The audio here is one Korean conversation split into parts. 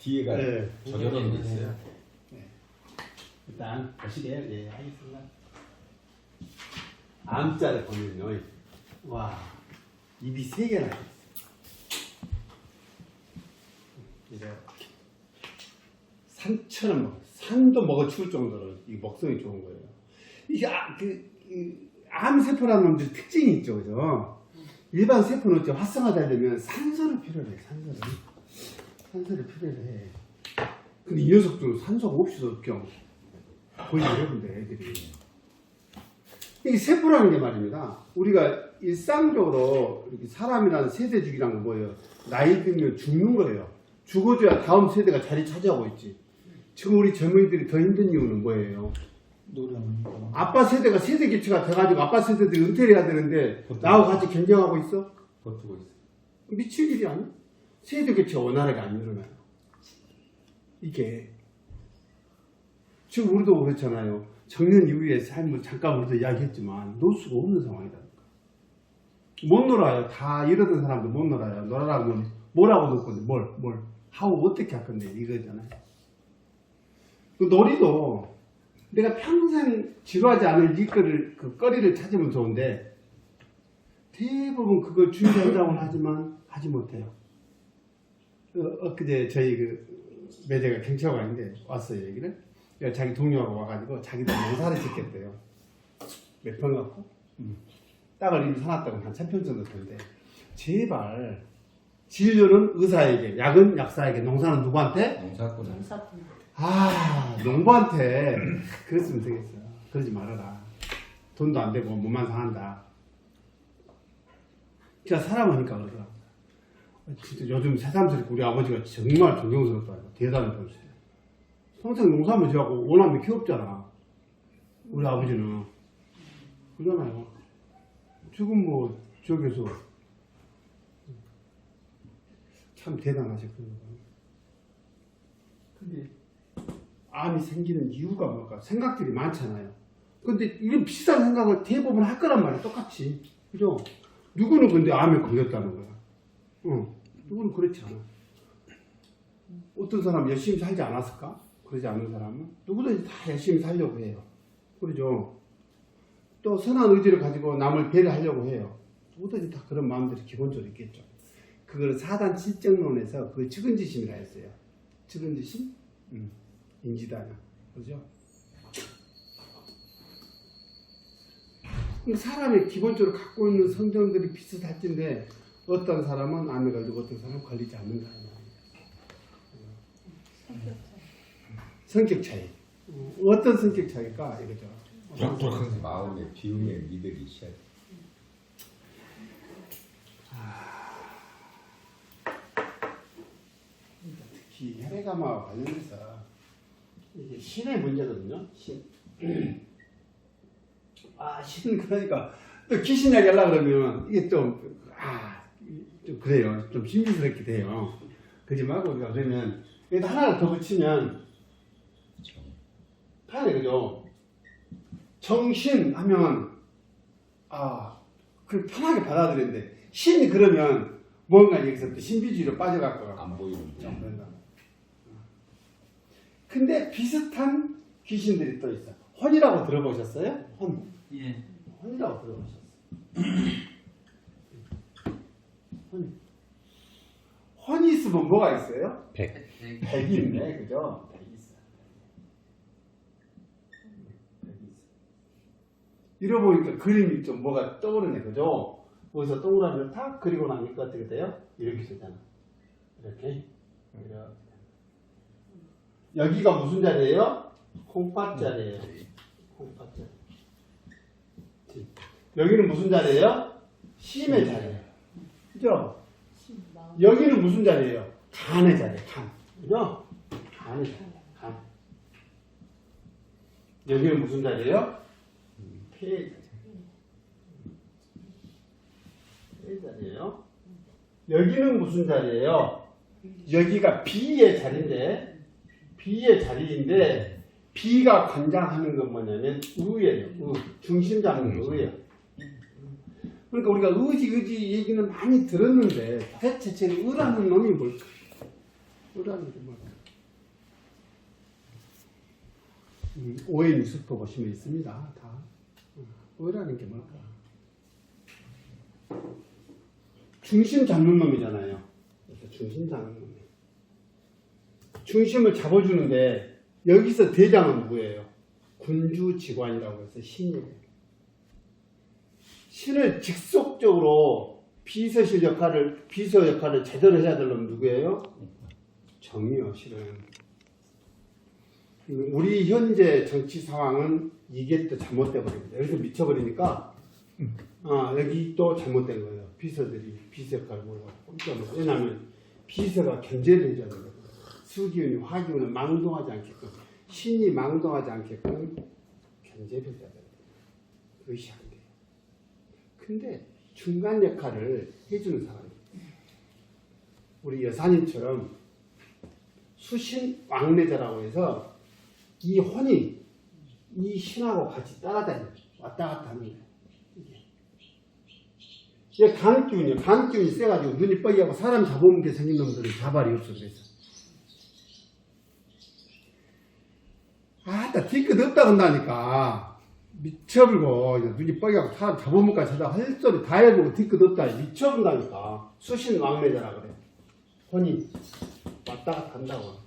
뒤에가 네. 저절로 돼 있어요. 네. 일단 보시게요. 예, 하겠습니다. 암자를 보면요. 와, 입이 세 개나 있어요. 이렇게. 산처럼 산도 먹어 치울 정도로 이 먹성이 좋은 거예요. 이게 암세포라는 놈들이 특징이 있죠, 그죠? 일반 세포는 이제 활성화되려면 산소를 필요로 해, 산소를 필요로 해. 근데 이 녀석들은 산소가 없이도 그냥 거의 이러는데 애들이. 이 세포라는 게 말입니다. 우리가 일상적으로 이렇게 사람이라는 세대주기라는 건 뭐예요? 나이 들면 죽는 거예요. 죽어줘야 다음 세대가 자리 차지하고 있지. 지금 우리 젊은이들이 더 힘든 이유는 뭐예요? 노래하니까. 아빠 세대가 세대 교체가 돼가지고 아빠 세대들이 은퇴를 해야 되는데 나하고 같이 경쟁하고 있어? 버티고 있어요. 미칠 일이 아니야. 세대 교체가 원활하게 안 일어나요. 이게 지금 우리도 그렇잖아요. 정년 이후의 삶을 잠깐 우리도 이야기했지만 놀 수가 없는 상황이라니까. 못 놀아요. 다 이러던 사람도 못 놀아요. 놀아라고 하면 뭐라고 놀 건데 뭘 하고 어떻게 할 건데 이거잖아요. 그 놀이도 내가 평생 지루하지 않을 일거리를 그 거리를 찾으면 좋은데 대부분 그걸 준비한다고는 하지만 하지 못해요. 엊그제 저희 그 매제가 경찰가 있는데 왔어요 얘기를. 자기 동료하고 와가지고 자기도 농사를 짓겠대요. 몇 평 갖고 땅을 이미 사놨다고 한 1000평 정도 되는데 제발 진료는 의사에게, 약은 약사에게, 농사는 누구한테? 농사꾼. 농부한테 그랬으면 되겠어요. 그러지 말아라. 돈도 안 되고 몸만 상한다. 제가 사람하니까 그러더라고요. 진짜 요즘 새삼스럽게 우리 아버지가 정말 존경스럽더라고요. 대단한 분이세요. 평생 농사만 지어갖고 원하면 키웠잖아. 우리 아버지는. 그러잖아요. 지금 뭐 저기서 참 대단하셨거든요. 근데 암이 생기는 이유가 뭘까? 생각들이 많잖아요. 근데 이런 비슷한 생각을 대부분 할 거란 말이야. 똑같이. 그죠? 누구는 근데 암에 걸렸다는 거야. 누구는 그렇지 않아. 어떤 사람 열심히 살지 않았을까? 그러지 않은 사람은? 누구든지 다 열심히 살려고 해요. 그러죠? 또 선한 의지를 가지고 남을 배려하려고 해요. 누구든지 다 그런 마음들이 기본적으로 있겠죠. 그걸 사단 칠정론에서 그 측은지심이라 했어요. 측은지심? 인지다냐. 그죠? 사람이 기본적으로 갖고 있는 성정들이 비슷할텐데 어떤 사람은 암에 걸리고 어떤 사람은 걸리지 않는다. 성격 차이. 어떤 성격 차이일까? 이거죠. 마음의 비움의 미들이 있어야 돼. 특히 혈액암과 관련해서 이게 신의 문제거든요. 신. 신 그러니까 또 귀신 이야기 하려고 그러면 이게 좀 그래요. 좀 신비스럽게 돼요. 그러지 말고 우리가 그러면 여기다 하나를 더 붙이면 편해, 그죠? 정신 하면 그걸 편하게 받아들이는데 신 그러면 뭔가 여기서 또 신비주의로 빠져갖고 안 보이는 좀 그런다. 근데 비슷한 귀신들이 또 있어. 혼이라고 들어보셨어요? 혼. 예. 혼이라고 들어보셨어요? 혼이 있으면 뭐가 있어요? 백이 있네, 그죠? 백이 있어. 백이 있어. 이러보니까 그림이 좀 뭐가 떠오르네, 그죠? 거기서 동그라미를 탁 그리고 나니까 어떻게 돼요? 이렇게 되잖아. 이렇게. 여기가 무슨 자리예요? 콩팥 자리예요. 콩팥 자리. 여기는 무슨 자리예요? 심의 자리예요. 그죠? 여기는 무슨 자리예요? 간의 자리예요. 간. 그죠? 간의 자리. 간. 여기는 무슨 자리예요? 폐의 자리. 폐의 자리예요. 여기는 무슨 자리예요? 여기가 비의 자리인데, 비의 자리인데, 비가 관장하는 건 뭐냐면 의예요. 중심 잡는 거 의예요. 그러니까 우리가 의지 얘기는 많이 들었는데 도대체 제 의라는 놈이 뭘까? 의라는 게 뭘까? 오해 뉴스표 보시면 있습니다. 다. 의라는 게 뭘까? 중심 잡는 놈이잖아요. 중심 잡는 놈이. 중심을 잡아주는데 여기서 대장은 누구예요? 군주지관이라고 해서 신이에요. 신을 직속적으로 비서 역할을 제대로 해야 될 놈은 누구예요? 정이요, 실은. 우리 현재 정치 상황은 이게 또 잘못돼 버립니다. 여기서 미쳐버리니까, 여기 또 잘못된 거예요. 비서들이 비서 역할을 보려고. 왜냐하면 비서가 견제를 해줘야 되거든요. 수기운이, 화기운을 망동하지 않게끔, 신이 망동하지 않게끔 견제를 해줘야 되거든요. 그것이 안 돼요. 근데 중간 역할을 해주는 사람이에요. 우리 여사님처럼 수신 왕래자라고 해서 이 혼이 이 신하고 같이 따라다니는, 왔다 갔다 하는 거예요. 이게 간기운이에요. 간기운이 세가지고 눈이 뻐기하고 사람 잡아먹게 생긴 놈들은 자발이 없어. 그래서 아따 뒤끝 없다 건다니까 미쳐버리고 눈이 뻐기하고 사람 잡아먹게 생다 할 소리 다 해보고 뒤끝 없다 미쳐본다니까. 수신 왕래자라 그래. 혼이 왔다 갔다 한다고.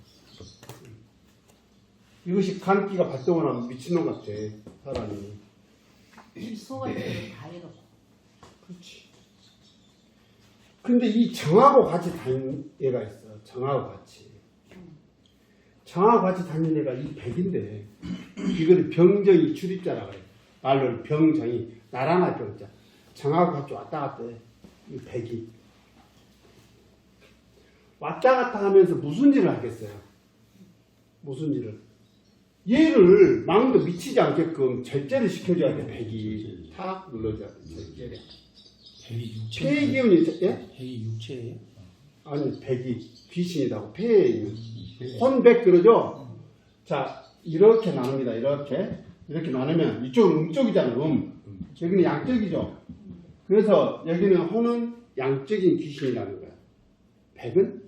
이것이 간기가 발동을 하면 미친놈 같아 사람이. 소가 다 해놓고. 그렇지. 근데 이 정하고 같이 다니는 애가 있어. 정하고 같이. 정하고 같이 다니는 애가 이 백인데 이거를 병정이 출입자라고 그래. 말로 병정이 나라나 병자. 정하고 같이 왔다 갔다 해. 이 백이. 왔다 갔다 하면서 무슨 일을 하겠어요? 무슨 일을? 얘를 망도 미치지 않게끔 절제를 시켜줘야 돼. 백이 탁 눌러줘야 돼. 절제를. 백이 육체. 폐의 기운이 예? 백이 육체예요? 아니 백이 귀신이라고 폐에 있는 혼백 그러죠. 자 이렇게 나눕니다. 이렇게 나누면 이쪽은 음쪽이잖아. 여기는 양쪽이죠. 그래서 여기는 혼은 양적인 귀신이라는 거야. 백은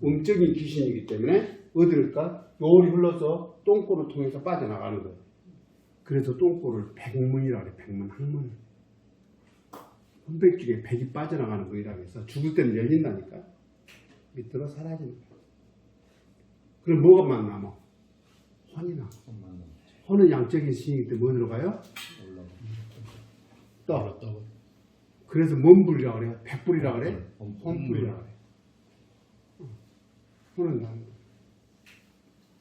음적인 귀신이기 때문에 어디를까? 요리 흘러서 똥꼬를 통해서 빠져나가는 거예요. 그래서 똥꼬를 백문이라고 그래. 백문, 학문. 혼백길에 백이 빠져나가는 거라고 해서 죽을 때는 열린다니까. 밑으로 사라지는 거야. 그럼 뭐가 남아? 혼이 남아. 혼은 양적인 신이기 때문에 뭐 들어가요? 떠. 그래서 뭔 불이라고 그래요? 백불이라고 그래? 혼불이라고 그래. 혼은 남아.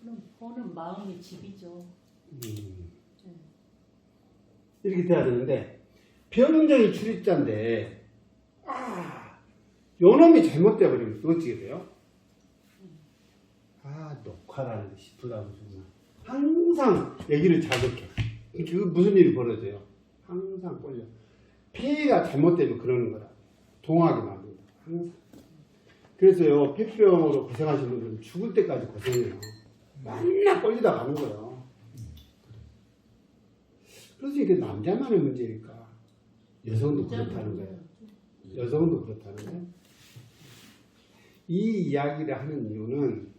그럼 혼은 마음의 집이죠. 이렇게 돼야 되는데 병정이 출입자인데 요놈이 잘못돼 버리면 어떻게 돼요? 녹화라는 게 싶으라고 정말 항상 얘기를 자극해. 그 무슨 일이 벌어져요? 항상 꼴려. 폐가 잘못되면 그러는 거라. 동하게 만든다. 항상. 그래서요 폐병으로 고생하시는 분들은 죽을 때까지 고생해요. 맨날 꼴리다 가는 거예요. 그래서 이게 남자만의 문제니까 여성도 그렇다는 거예요. 여성도 그렇다는 거예요. 이 이야기를 하는 이유는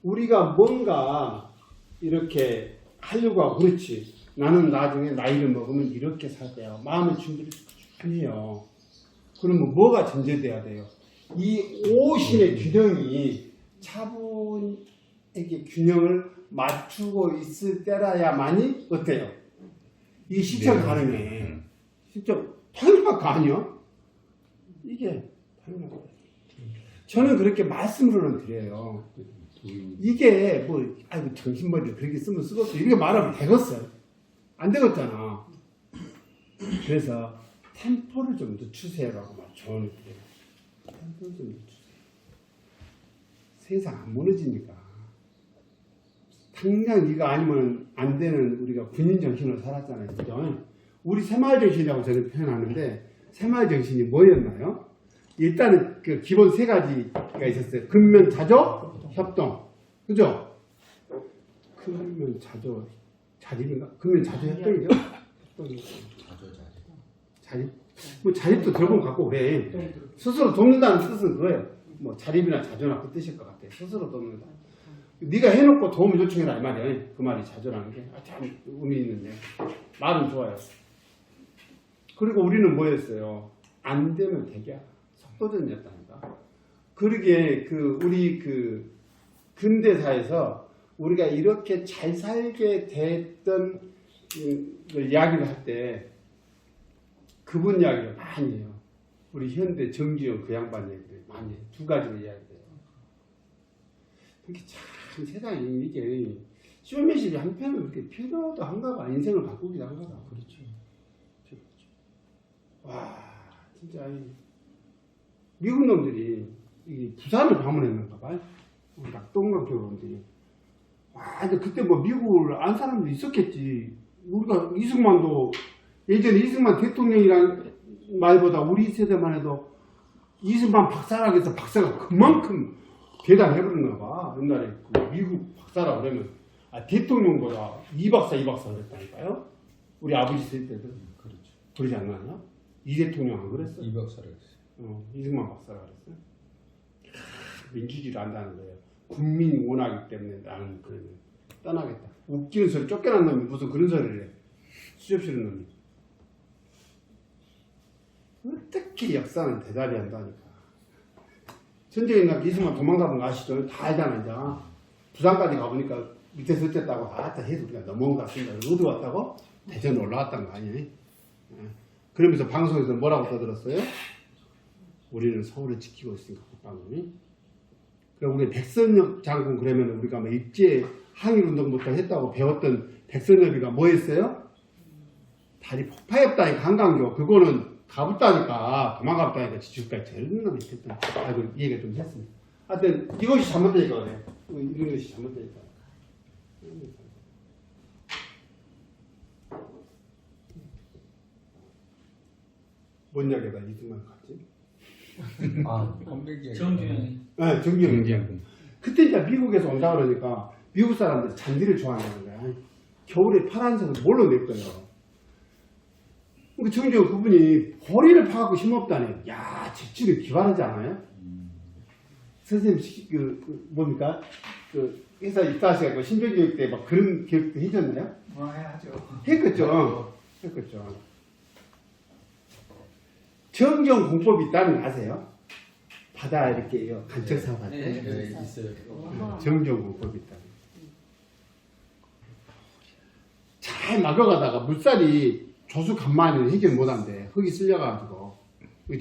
우리가 뭔가 이렇게 하려고 하고 그렇지. 나는 나중에 나이를 먹으면 이렇게 살 거야. 마음의 준비를 해요. 그러면 뭐가 전제돼야 돼요? 이 오신의 균형이 차분에게 균형을 맞추고 있을 때라야만이 어때요? 이게 실천 가능해. 실천 당연한 거 아니야? 이게 당연한 거예요. 저는 그렇게 말씀으로는 드려요. 이게 뭐 아이고 정신머리를 그렇게 쓰면 쓰겠어 이렇게 말하면 되겠어요. 안 되겠잖아. 그래서 템포를 좀 늦추세요라고 말 조언을 드려요. 템포를 좀 늦추세요. 세상 안 무너지니까. 당장 이거 아니면 안 되는 우리가 군인 정신으로 살았잖아요. 그죠? 우리 새마을 정신이라고 저는 표현하는데 새마을 정신이 뭐였나요? 일단은 그 기본 세 가지가 있었어요. 근면, 자조, 협동. 그죠? 근면, 자조, 자립인가? 근면, 자조, 협동이죠? 자립. 뭐 자립도 들어보면 갖고 그래. 스스로 돕는다는 뜻은 그거예요. 뭐 자립이나 자조나 그 뜻일 것 같아. 돼. 스스로 돕는다. 네가 해놓고 도움을 요청해라 이 말이야. 그 말이 좌절하는 게. 참 의미 있는데. 말은 좋아요. 그리고 우리는 뭐였어요? 안 되면 되게 속도전이었다니까. 그러게 우리 근대사에서 우리가 이렇게 잘 살게 됐던 이야기를 할 때 그분 이야기를 많이 해요. 우리 현대 정지영 그 양반 얘기를 많이 해요. 두 가지로 이야기해요. 그렇게 참 세상이 이게 쇼맨십이 한편으로 그렇게 필요도 한가 봐. 인생을 바꾸기도 한가 봐. 그렇죠. 와 진짜 미국 놈들이 이 부산을 방문했는가 봐요. 우리 낙동강 교원들이. 와 근데 그때 뭐 미국을 안 사람도 있었겠지. 우리가 이승만도 예전에 이승만 대통령이란 말보다 우리 세대만 해도 이승만 박사라고 해서 박사가 그만큼 대단해버렸나 봐. 옛날에 그 미국 박사라 그러면 대통령보다 이 박사 그랬다니까요. 우리 아버지 세대 때도 그렇죠. 그러지 않았나? 이 대통령 안 그랬어? 이 박사를 했어요. 이승만 박사가 그랬어. 민주주의를 안다는 거예요. 국민이 원하기 때문에 나는 그러면 떠나겠다. 웃기는 소리 쫓겨난 놈이 무슨 그런 소리를 해. 수줍스러운 놈이. 어떻게 역사는 대답이 한다니까. 전쟁에 나 이승만 도망가본 거 아시죠? 다 알잖아 이제. 부산까지 가보니까 밑에서 어쨌다고 다 해서 우리가 넘어온 것 같습니다. 어디 왔다고? 대전 올라왔다는 거 아니에요? 그러면서 방송에서 뭐라고 떠들었어요? 우리는 서울을 지키고 있으니까 국방군이. 그럼 우리 백선엽 장군 그러면 우리가 뭐 일제 항일운동부터 했다고 배웠던 백선엽이가 뭐 했어요? 다리 폭파했다니까 한강교. 그거는 가봤다니까 도망가봤다니까 지금까지 제일 놈이 됐던. 아이고 이 얘기가 좀 했습니다. 하여튼 이것이 잘못되니까 그래. 이런 것이 잘못되니까. 뭔 이야기다 이승만 갔지? 컴백이 정주영이. 네, 정기영. 그때 이제 미국에서 온다 그러니까 미국 사람들이 잔디를 좋아한다는 거야. 겨울에 파란색을 뭘로 냈어요. 그러니까 정기영 그분이 보리를 파갖고 심었다니. 야, 재치를 기발하지 않아요? 선생님, 뭡니까? 회사 입사하시고 신변교육 때 막 그런 교육도 해줬나요? 해야죠. 했겠죠. 정경 공법이 있다는 거 아세요? 바다 이렇게 간척 사업할 때. 네, 있어요. 정경 공법이 있다는 거. 잘 막아가다가 물살이 조수 간만에 해결 못한대. 흙이 쓸려가지고.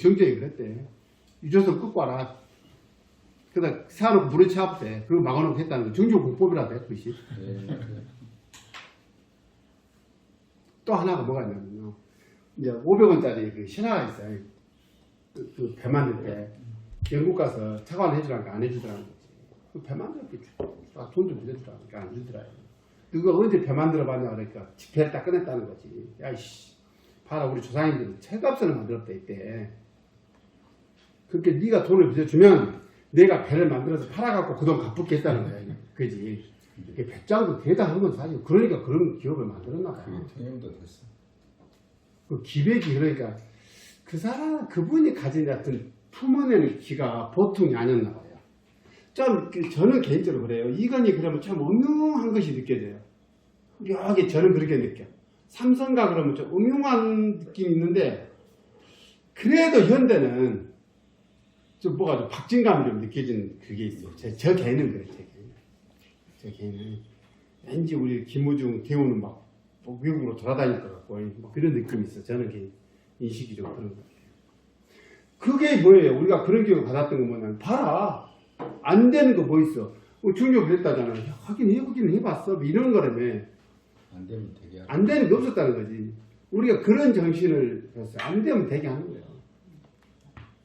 정경이 그랬대. 유조선 끊고 와라. 그러다 세워놓고 물에 채웠대. 그리고 막아놓고 했다는 거. 정경 공법이라고 해, 그것이. 또 하나가 뭐가 있냐면요. 이제 500원짜리 그 신화가 있어요. 그 배 만들 때 영국 가서 차관 해주라니까 안 해주더라는 거지. 그 배 만들 때 돈 좀 빌려주라니까 안 주더라요. 누가 언제 배 만들어 봤냐 그러니까 배 딱 꺼냈다는 거지. 야이씨, 봐라 우리 조상님들은 철갑선을 만들었다 이때. 그렇게 네가 돈을 빌려주면 내가 배를 만들어서 팔아갖고 그 돈 갚을게 했다는 거야. 그지? 배짱도 대단한 건 사실. 그러니까 그런 기업을 만들었나 봐. 그게 통용도 됐어. 그 기백이 그러니까 그분이 가진 어떤 품어내는 기가 보통이 아니었나 봐요. 좀 저는 개인적으로 그래요. 이건희 그러면 참 음흉한 것이 느껴져요. 묘하게 저는 그렇게 느껴. 삼성가 그러면 좀 음흉한 느낌이 있는데 그래도 현대는 좀 뭐가 좀 박진감이 좀 느껴지는 그게 있어요. 저 개는 그래요. 저 개는 왠지 우리 김우중 대우는 막 외국으로 돌아다닐 것 같고 뭐 그런 느낌이 있어. 저는 인식이 좀 그런 것 같아요. 그게 뭐예요? 우리가 그런 기억을 받았던 건 뭐냐면 봐라. 안 되는 거 뭐 있어? 중교 그랬다잖아. 하긴 해봤어. 뭐 이런 거라며. 안 되면 되게 안 되는 게 없었다는 거지. 우리가 그런 정신을 했어요. 안 되면 되게 하는 거예요.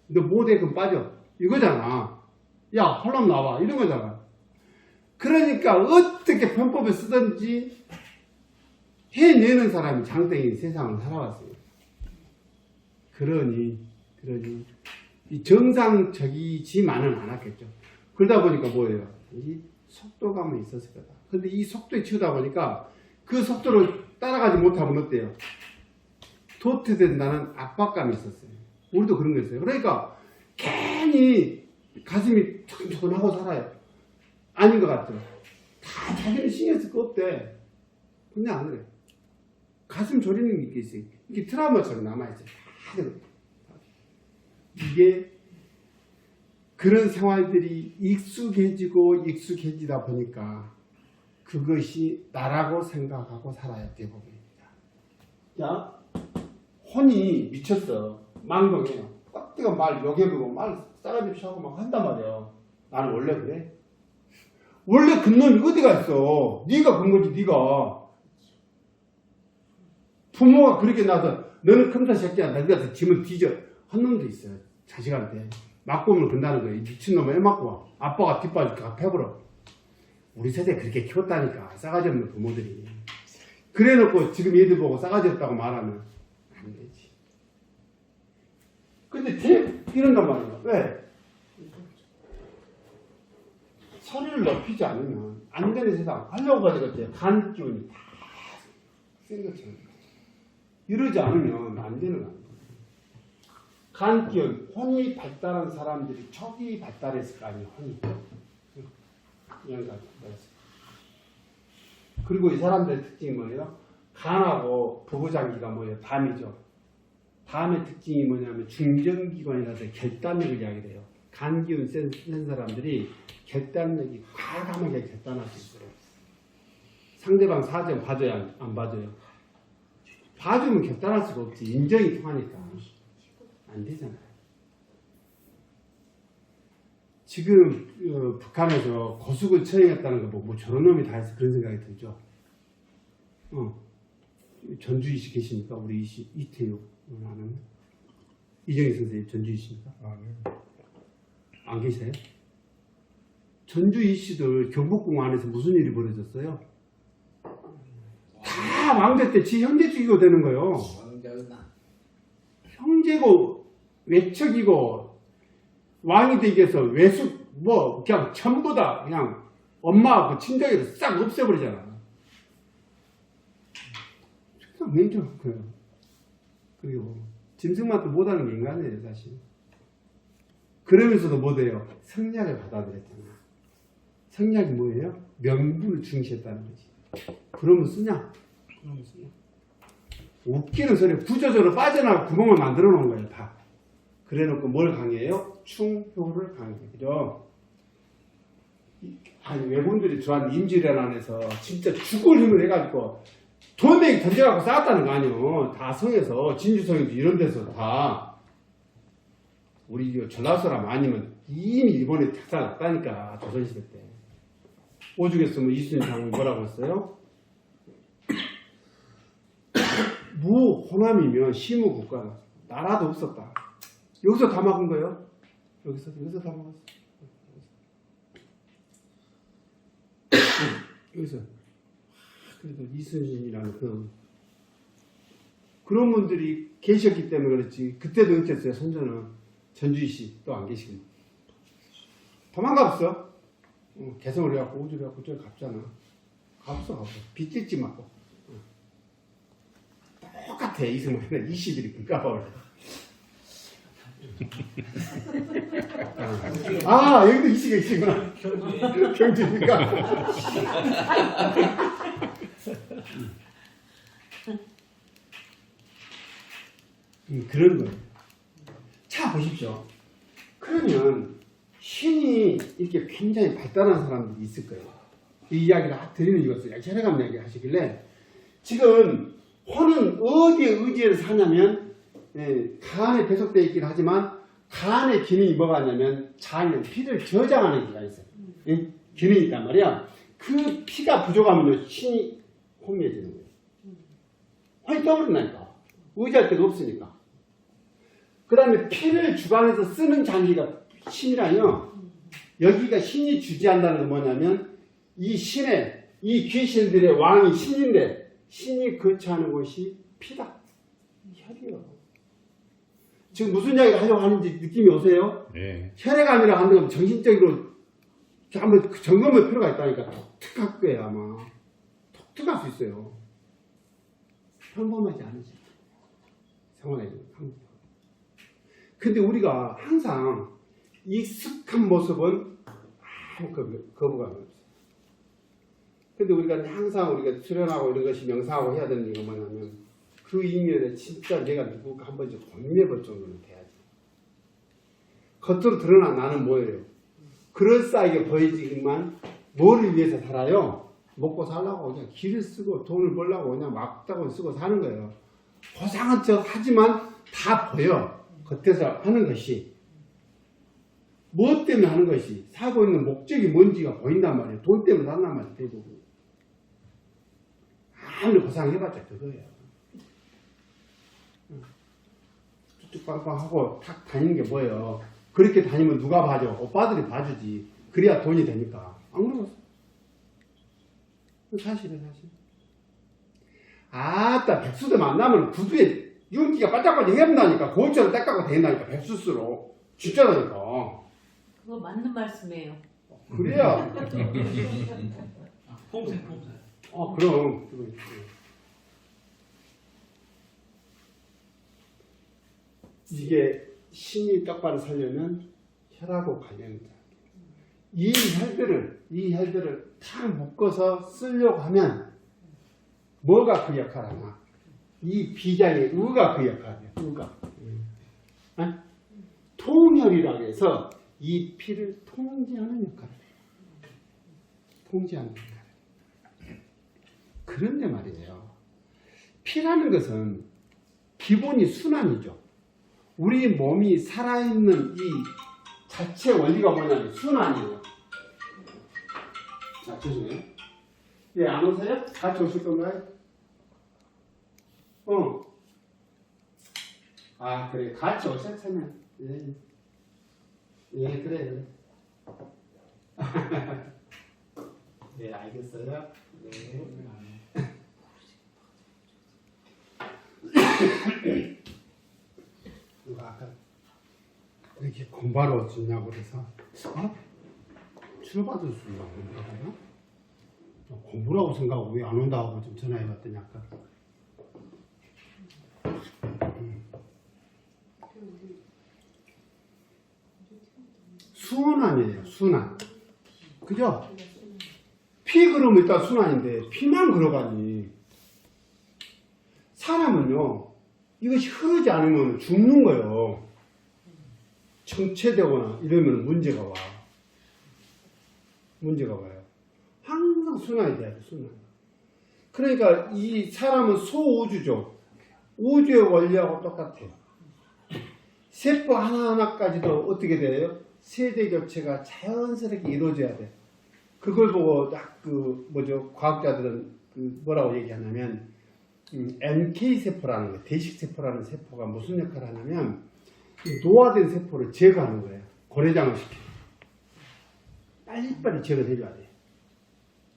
너 못해 그럼 빠져. 이거잖아. 야 헐람 나와. 이런 거잖아. 그러니까 어떻게 편법을 쓰든지 해내는 사람이 장땡이 세상을 살아왔어요. 그러니 이 정상적이지만은 않았겠죠. 그러다 보니까 뭐예요? 이 속도감은 있었을 거다. 근데 이 속도에 치우다 보니까 그 속도를 따라가지 못하면 어때요? 도태된다는 압박감이 있었어요. 우리도 그런 거 있어요. 그러니까 괜히 가슴이 촉촉하고 살아요. 아닌 것 같죠? 다 자기는 신경 쓸 거 없대. 근데 안 그래. 가슴 졸이는 게 있어요. 이게 트라우마처럼 남아있어요. 이게 그런 생활들이 익숙해지다 보니까 그것이 나라고 생각하고 살아야 대부분입니다. 자, 혼이 미쳤어. 망동해요. 깍지가 말 욕해보고 말 싸가지 피하고 막 한단 말이야. 나는 원래 그래. 원래 그 놈이 어디가 있어. 네가 그 거지 네가. 부모가 그렇게 나서 너는 컴퓨터 새끼야 너희가 짐을 뒤져 한 놈도 있어요. 자식한테 맞고면 건다는 거예요. 미친놈을 애 맞고 와. 아빠가 뒷발 패버려. 우리 세대 그렇게 키웠다니까. 싸가지 없는 부모들이. 그래놓고 지금 얘들 보고 싸가지 없다고 말하면 안 되지. 근데 이런단 말이야. 왜? 소리를 높이지 않으면 안 되는 세상 하려고 가지고 간 기운이 다 센 것처럼 이러지 않으면 안 되는 거야. 간 기운, 혼이 발달한 사람들이 척이 발달했을 거 아니에요. 혼이 그리고 이 사람들의 특징이 뭐예요? 간하고 부부장기가 뭐예요? 담이죠. 담의 특징이 뭐냐면 중정기관이라서 결단력을 이야기해요. 간 기운 센 사람들이 결단력이 과감하게 결단할 수 있어요. 상대방 사정 봐줘야 안 봐줘요? 봐주면 결단할 수가 없지. 인정이 통하니까 안 되잖아요. 지금 북한에서 고수를 처형했다는 거 보고 뭐 저런 놈이 다 해서 그런 생각이 들죠. 전주이시 계십니까? 우리 이태유 하는 이정희 선생님 전주이십니까? 안 계세요? 전주이시들 경복궁 안에서 무슨 일이 벌어졌어요? 다 왕자 때 지 형제 죽이고 되는 거예요. 형제고 외척이고 왕이 되기 위해서 외숙 뭐 그냥 전부 다 그냥 엄마 그 친정에서 싹 없애버리잖아. 그냥 맹정 그래요. 그리고 짐승만도 못하는 게 인간이에요 사실. 그러면서도 못해요. 성략을 받아들였잖아. 성략이 뭐예요? 명분을 중시했다는 거지. 그러면 쓰냐? 그러면 쓰냐? 웃기는 소리 구조적으로 빠져나가 구멍을 만들어 놓은 거예요 다. 그래놓고 뭘 강해요? 충효를 강해요. 그죠? 아니 외군들이 들어왔는 임진왜란 안에서 진짜 죽을 힘을 해가지고 돈뱅이 던져갖고 쌓았다는 거 아니에요. 다 성에서 진주성에도 이런 데서 다 우리 전라 사람 아니면 이미 일본에 착살났다니까 조선시대 때. 오죽했으면 이순신 장군이 뭐라고 했어요? 무호남이면 시무국가다. 나라도 없었다. 여기서 다 막은 거예요. 여기서 다 막았어. 여기서 그래도 이순신이라는 그런 분들이 계셨기 때문에 그렇지. 그때도 어땠어요? 선조는 전주이씨 또 안 계시고 도망가봤어. 개성을 해갖고 우주를 해갖고 저기 갔잖아. 가봤어. 빗질지 맞고 똑같아. 이승만이나 이씨들이 bil까봐 아 여기도 이씨가 있구나. 경주니까. 그런 거예요. 자 보십시오. 그러면 신이 이렇게 굉장히 발달한 사람들이 있을 거예요. 이 이야기를 드리는 이것을 혈액암 이야기 하시길래 지금 혼은 어디에 의지해서 사냐면 간에 배속되어 있긴 하지만 간의 기능이 뭐가 있냐면 장에 피를 저장하는 기가 있어요. 기능이 있단 말이야. 그 피가 부족하면 신이 혼미해지는 거예요. 혼이 떠오른다니까. 의지할 데가 없으니까. 그 다음에 피를 주관해서 쓰는 장기가 신이라요. 여기가 신이 주지한다는 건 뭐냐면 이 신의 이 귀신들의 왕이 신인데 신이 거처하는 곳이 피다. 혈이요. 지금 무슨 이야기를 하려고 하는지 느낌이 오세요? 네. 혈액암이라 하는 건 정신적으로 한번 점검할 필요가 있다니까. 독특할 거예요 아마. 독특할 수 있어요. 평범하지 않으죠. 생활에 근데 우리가 항상 익숙한 모습은 거부감을 근데 우리가 항상 우리가 수련하고 이런 것이 명상하고 해야 되는 이유가 뭐냐면 그 이면에 진짜 내가 누구가 한 번쯤 고민해볼 정도는 돼야지. 겉으로 드러난 나는 뭐예요? 그럴싸하게 보이지만 뭐를 위해서 살아요? 먹고 살라고 그냥 길을 쓰고 돈을 벌려고 그냥 막다고 쓰고 사는 거예요. 고상한 척 하지만 다 보여. 겉에서 하는 것이. 무엇 때문에 하는 것이 살고 있는 목적이 뭔지가 보인단 말이에요. 돈 때문에 산단 말이에요. 대부분. 아무리 고상해봤자 그거예요. 뚝뚝빵빵하고 탁 다니는 게 뭐예요? 그렇게 다니면 누가 봐줘? 오빠들이 봐주지. 그래야 돈이 되니까. 안 그러겠어? 사실은 사실. 아따 백수들 만나면 구두에 윤기가 반짝반짝 해본다니까. 고추를 닦아고 다닌다니까. 백수스로. 진짜라니까. 그거 맞는 말씀이에요. 그래야. 폼새. 그럼. 이게 신이 똑바로 살려면 혈하고 관련이다. 이 혈들을 탁 묶어서 쓰려고 하면 뭐가 그 역할을 하나? 이 비장의 의가 그 역할이에요. 의가. 통혈이라고 해서 이 피를 통제하는 역할을 해요. 통제하는 역할. 그런데 말이에요. 피라는 것은 기본이 순환이죠. 우리 몸이 살아있는 이 자체 원리가 뭐냐면 순환이에요. 자, 죄송해요. 예, 안 오세요? 같이 오실 건가요? 아, 그래. 같이 오셨으면. 예. 예, 그래. 네, 알겠어요. 네. 누가 아까 이렇게 공부하러 왔냐고 그래서 치료받을 수 있나 공부하나? 공부라고 생각하고 왜 안 온다고 좀 전화해봤더니 아까 순환이에요. 순환. 그죠? 피 그러면 일단 순환인데 피만 걸어가니 사람은요 이것이 흐르지 않으면 죽는 거예요. 정체되거나 이러면 문제가 와. 문제가 와요. 항상 순환이 돼야 돼. 순환. 그러니까 이 사람은 소우주죠. 우주의 원리하고 똑같아요. 세포 하나하나까지도 어떻게 돼요? 세대 교체가 자연스럽게 이루어져야 돼. 그걸 보고 딱 과학자들은 뭐라고 얘기하냐면 NK 세포라는 거, 대식 세포라는 세포가 무슨 역할을 하냐면 노화된 세포를 제거하는 거예요. 고래장을 시켜. 빨리빨리 제거해줘야 돼.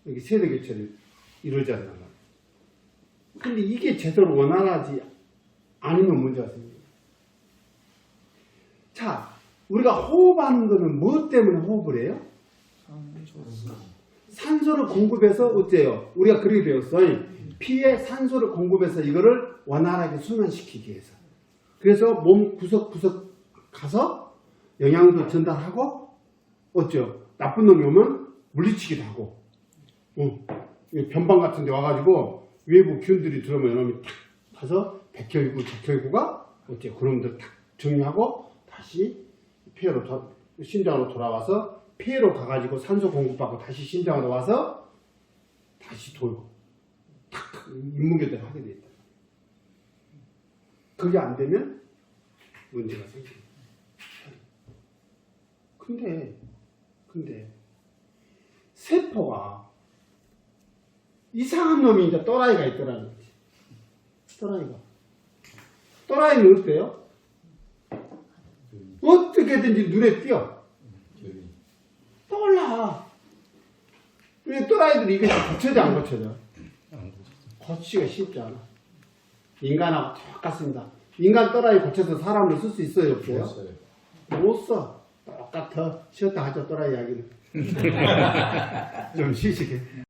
여기 세대 교체를 이루어져야 된단 말이에요. 근데 이게 제대로 원활하지 않으면 문제가 생겨요. 자, 우리가 호흡하는 거는 무엇 때문에 호흡을 해요? 산소를 공급해서 어때요? 우리가 그렇게 배웠어요. 피에 산소를 공급해서 이거를 원활하게 순환시키기 위해서. 그래서 몸 구석구석 가서 영양도 전달하고 어쩌요? 나쁜 놈이 오면 물리치기도 하고 변방 같은 데 와가지고 외부 기운들이 들어오면 이놈이 탁 가서 백혈구, 적혈구가 어때요? 그놈들 탁 정리하고 다시 폐로 신장으로 돌아와서 폐로 가가지고 산소 공급받고 다시 신장으로 와서 다시 돌고 탁탁 임무교대를 하게 돼 있다. 그게 안 되면 문제가 생깁니다. 근데 세포가 이상한 놈이 이제 또라이가 있더라는 거지. 또라이는 어때요? 어떻게든지 눈에 띄어. 떠올라. 왜 또라이들이 이게 고쳐져 안 고쳐져? 고치기가 쉽지 않아. 인간하고 똑같습니다. 인간 또라이 고쳐서 사람을 쓸 수 있어요, 없어요? 못 써. 똑같아. 쉬었다 하죠, 또라이 이야기는. 좀 쉬시게.